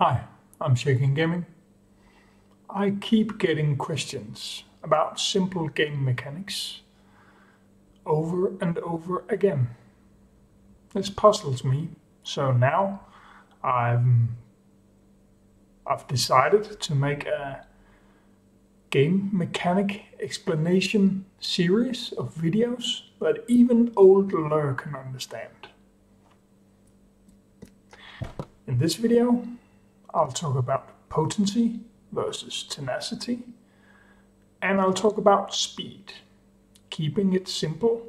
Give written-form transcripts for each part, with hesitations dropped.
Hi, I'm Shaken Gaming. I keep getting questions about simple game mechanics over and over again. This puzzles me, so now I've decided to make a game mechanic explanation series of videos that even Old Loor can understand. In this video, I'll talk about potency versus tenacity, and I'll talk about speed, keeping it simple,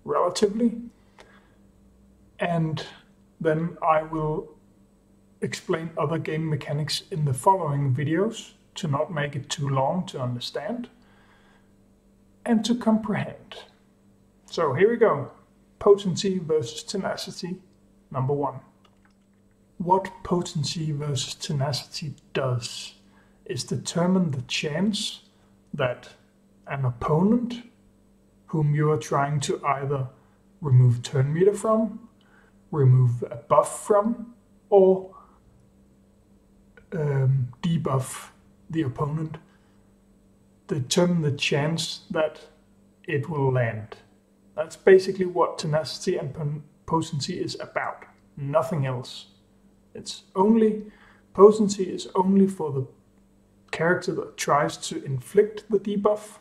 relatively, and then I will explain other game mechanics in the following videos to not make it too long to understand and to comprehend. So here we go. Potency versus tenacity, number 1. What potency versus tenacity does is determine the chance that an opponent whom you are trying to either remove turn meter from, remove a buff from, or debuff the opponent, determine the chance that it will land. That's basically what tenacity and potency is about, nothing else. Potency is only for the character that tries to inflict the debuff,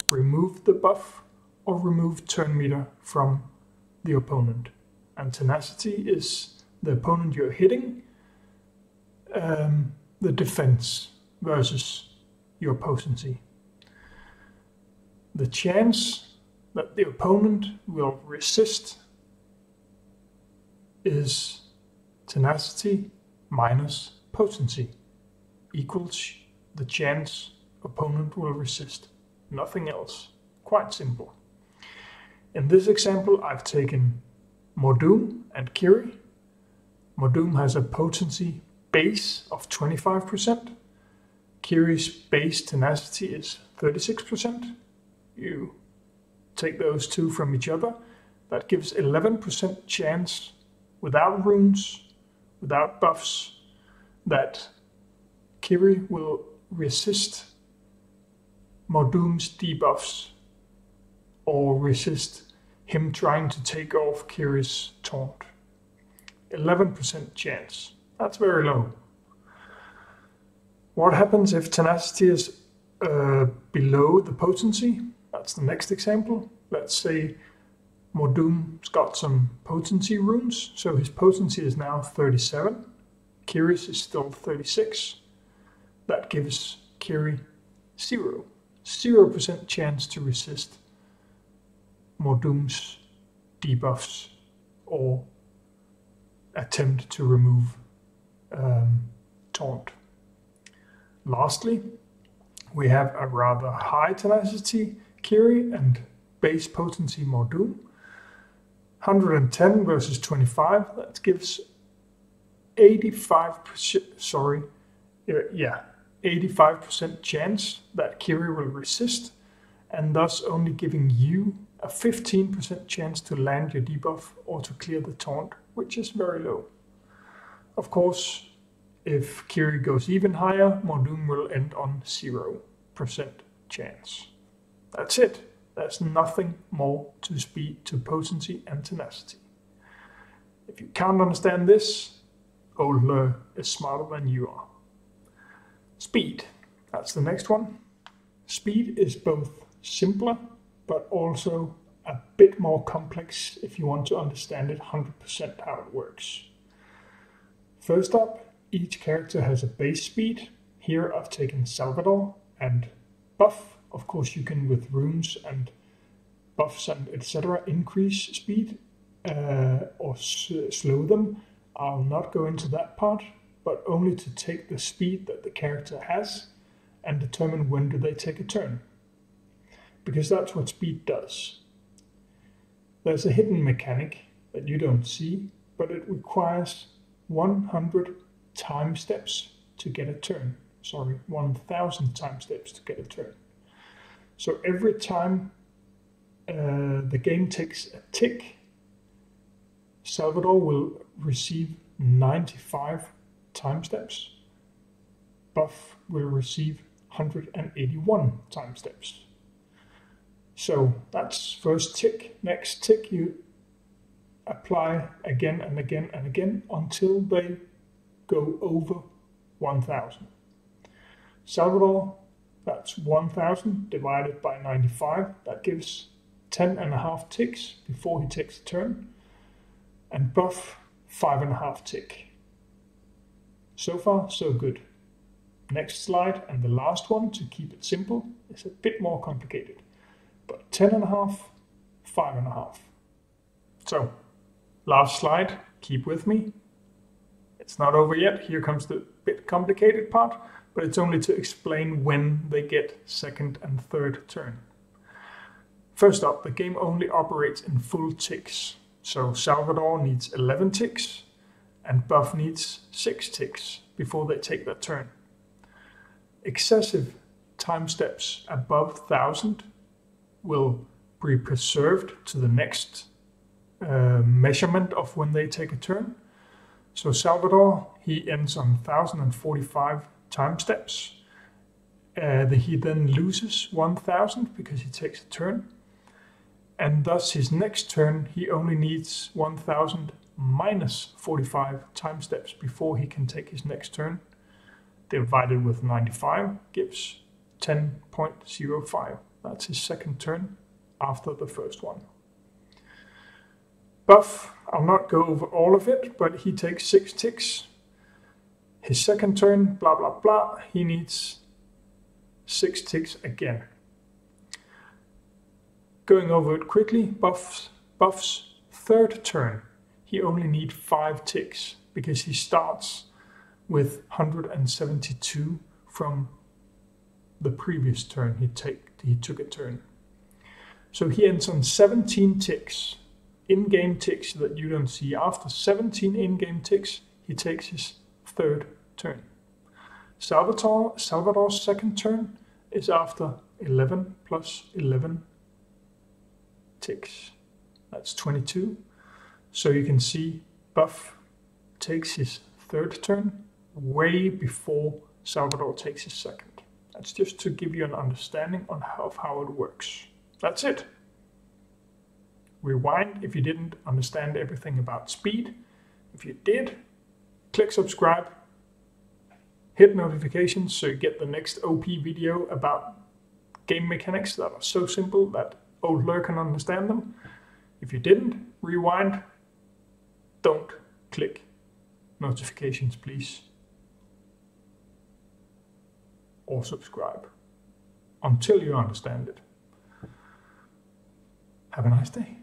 remove the buff, or remove turn meter from the opponent. And tenacity is the opponent you're hitting, the defense versus your potency. The chance that the opponent will resist is tenacity minus potency equals the chance opponent will resist, nothing else. Quite simple. In this example, I've taken Mordoom and Kiri. Mordoom has a potency base of 25%. Kiri's base tenacity is 36%. You take those two from each other. That gives 11% chance without runes, without buffs, that Kiri will resist Mordoom's debuffs or resist him trying to take off Kiri's taunt. 11% chance. That's very low. What happens if tenacity is below the potency? That's the next example. Let's say Mordoom's got some potency runes, so his potency is now 37. Kiri's is still 36. That gives Kiri 0% chance to resist Mordoom's debuffs or attempt to remove taunt. Lastly, we have a rather high tenacity Kiri and base potency Mordoom. 110 versus 25, that gives 85% chance that Kiri will resist, and thus only giving you a 15% chance to land your debuff or to clear the taunt, which is very low. Of course, if Kiri goes even higher, Mordoom will end on 0% chance. That's it. There's nothing more to speed, to potency and tenacity. If you can't understand this, Old Loor is smarter than you are. Speed, that's the next one. Speed is both simpler, but also a bit more complex if you want to understand it 100% how it works. First up, each character has a base speed. Here I've taken Salvador and buff. Of course, you can, with runes and buffs and etc., increase speed or slow them. I'll not go into that part, but only to take the speed that the character has and determine when do they take a turn. Because that's what speed does. There's a hidden mechanic that you don't see, but it requires 100 time steps to get a turn. Sorry, 1,000 time steps to get a turn. So every time the game takes a tick, Salvador will receive 95 time steps, buff will receive 181 time steps. So that's first tick. Next tick you apply again and again and again until they go over 1000. Salvador, that's 1000 divided by 95. That gives 10.5 ticks before he takes a turn. And buff, 5.5 tick. So far, so good. Next slide, and the last one, to keep it simple, is a bit more complicated. But 10.5, 5.5. So, last slide, keep with me. It's not over yet. Here comes the bit complicated part, but it's only to explain when they get second and third turn. First up, the game only operates in full ticks. So Salvador needs 11 ticks and buff needs 6 ticks before they take their turn. Excessive time steps above 1000 will be preserved to the next measurement of when they take a turn. So Salvador, he ends on 1045 time steps. He then loses 1000 because he takes a turn. And thus his next turn, he only needs 1000 minus 45 time steps before he can take his next turn. Divided with 95 gives 10.05. That's his second turn after the first one. Buff, I'll not go over all of it, but he takes 6 ticks. His second turn, blah, blah, blah, he needs 6 ticks again. Going over it quickly, Buff's third turn, he only needs 5 ticks because he starts with 172 from the previous turn he took a turn. So he ends on 17 ticks, in-game ticks that you don't see. After 17 in-game ticks, he takes his third turn. Salvador's second turn is after 11 plus 11 ticks. That's 22. So you can see Buff takes his third turn way before Salvador takes his second. That's just to give you an understanding of how it works. That's it. Rewind if you didn't understand everything about speed. If you did, click subscribe, hit notifications so you get the next OP video about game mechanics that are so simple that Old Loor can understand them. If you didn't, rewind. Don't click notifications, please. Or subscribe until you understand it. Have a nice day.